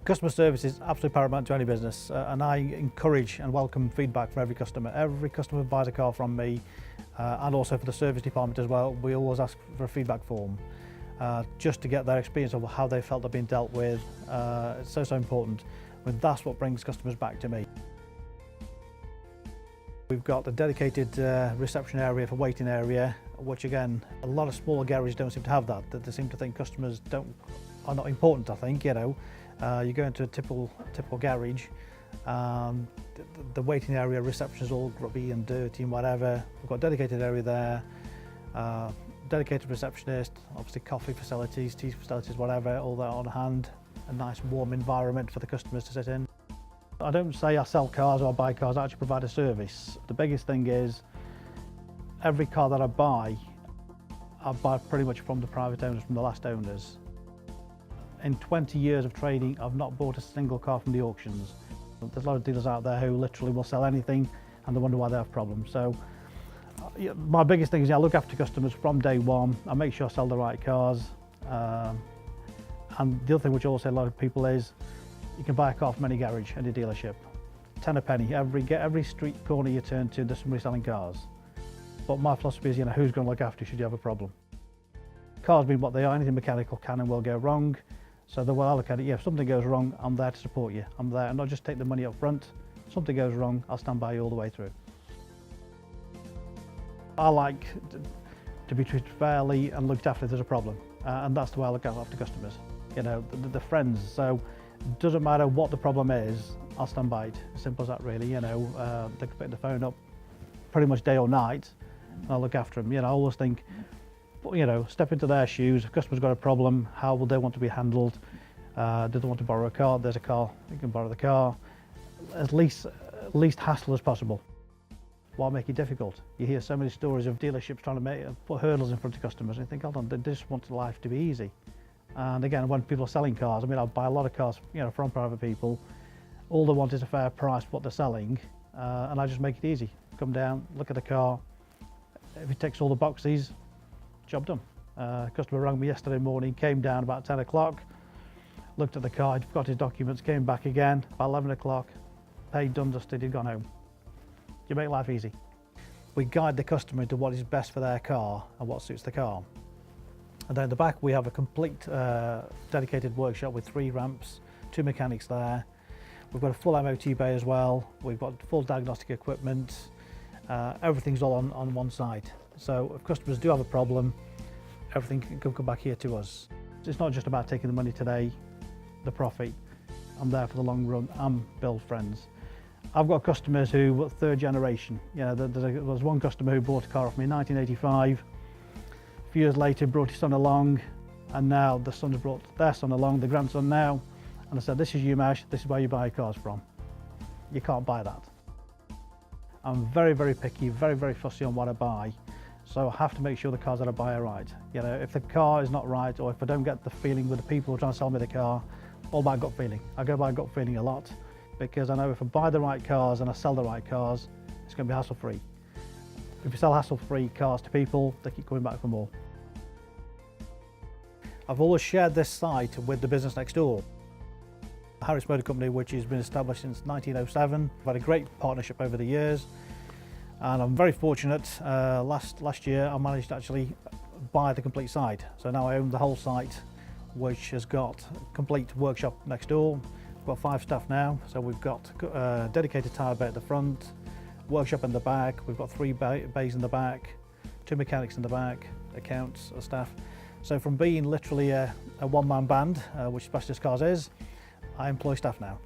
Customer service is absolutely paramount to any business, and I encourage and welcome feedback from every customer. Every customer who buys a car from me, and also for the service department as well, we always ask for a feedback form, just to get their experience of how they felt they've been dealt with. It's so important. I mean, that's what brings customers back to me. We've got a dedicated reception area for waiting area, which again, a lot of smaller garages don't seem to have that. They seem to think customers are not important, I think, you know. You go into a typical garage, the waiting area, reception is all grubby and dirty and whatever. We've got a dedicated area there, dedicated receptionist, obviously coffee facilities, tea facilities, whatever, all that on hand. A nice warm environment for the customers to sit in. I don't say I sell cars or I buy cars, I actually provide a service. The biggest thing is, every car that I buy pretty much from the private owners, from the last owners. In 20 years of trading, I've not bought a single car from the auctions. There's a lot of dealers out there who literally will sell anything and they wonder why they have problems. So my biggest thing is I look after customers from day one. I make sure I sell the right cars. And the other thing which I also say a lot of people is, you can buy a car from any garage, any dealership. 10 a penny, every street corner you turn to, there's somebody selling cars. But my philosophy is, you know, who's going to look after you should you have a problem? Cars being what they are, anything mechanical can and will go wrong. So the way I look at it, yeah, if something goes wrong, I'm there to support you. I'm there and not just take the money up front. If something goes wrong, I'll stand by you all the way through. I like to be treated fairly and looked after if there's a problem. And that's the way I look after customers. You know, the friends. So it doesn't matter what the problem is, I'll stand by it. As simple as that, really. You know, they can pick the phone up pretty much day or night, and I'll look after them. You know, I always think, you know, step into their shoes. If a customer's got a problem, how will they want to be handled? Do they want to borrow a car? There's a car, you can borrow the car. As least hassle as possible. Why make it difficult? You hear so many stories of dealerships trying to put hurdles in front of customers, and you think, hold on, they just want life to be easy. And again, when people are selling cars, I mean, I buy a lot of cars, you know, from private people. All they want is a fair price for what they're selling, and I just make it easy. Come down, look at the car. If it ticks all the boxes, job done. Customer rang me yesterday morning, came down about 10 o'clock, looked at the car, he'd got his documents, came back again, about 11 o'clock, paid, done, dusted, he'd gone home. You make life easy. We guide the customer into what is best for their car and what suits the car. And then at the back we have a complete dedicated workshop with 3 ramps, 2 mechanics there. We've got a full MOT bay as well. We've got full diagnostic equipment. Everything's all on one side. So if customers do have a problem, everything can come back here to us. It's not just about taking the money today, the profit. I'm there for the long run and build friends. I've got customers who are 3rd generation. You know, there's one customer who bought a car off me in 1985. A few years later, brought his son along, and now the son has brought their son along, the grandson now. And I said, this is Umesh, this is where you buy cars from. You can't buy that. I'm very, very picky, very, very fussy on what I buy. So I have to make sure the cars that I buy are right. You know, if the car is not right, or if I don't get the feeling with the people who are trying to sell me the car, all by gut feeling. I go by gut feeling a lot, because I know if I buy the right cars and I sell the right cars, it's going to be hassle-free. If you sell hassle-free cars to people, they keep coming back for more. I've always shared this site with the business next door. Harris Motor Company, which has been established since 1907. We've had a great partnership over the years, and I'm very fortunate. Last year I managed to actually buy the complete site. So now I own the whole site, which has got a complete workshop next door. We've got 5 staff now, so we've got a dedicated tyre bay at the front, workshop in the back, we've got 3 bays in the back, 2 mechanics in the back, accounts, staff. So from being literally a one-man band, which Specialist Cars is, I employ staff now.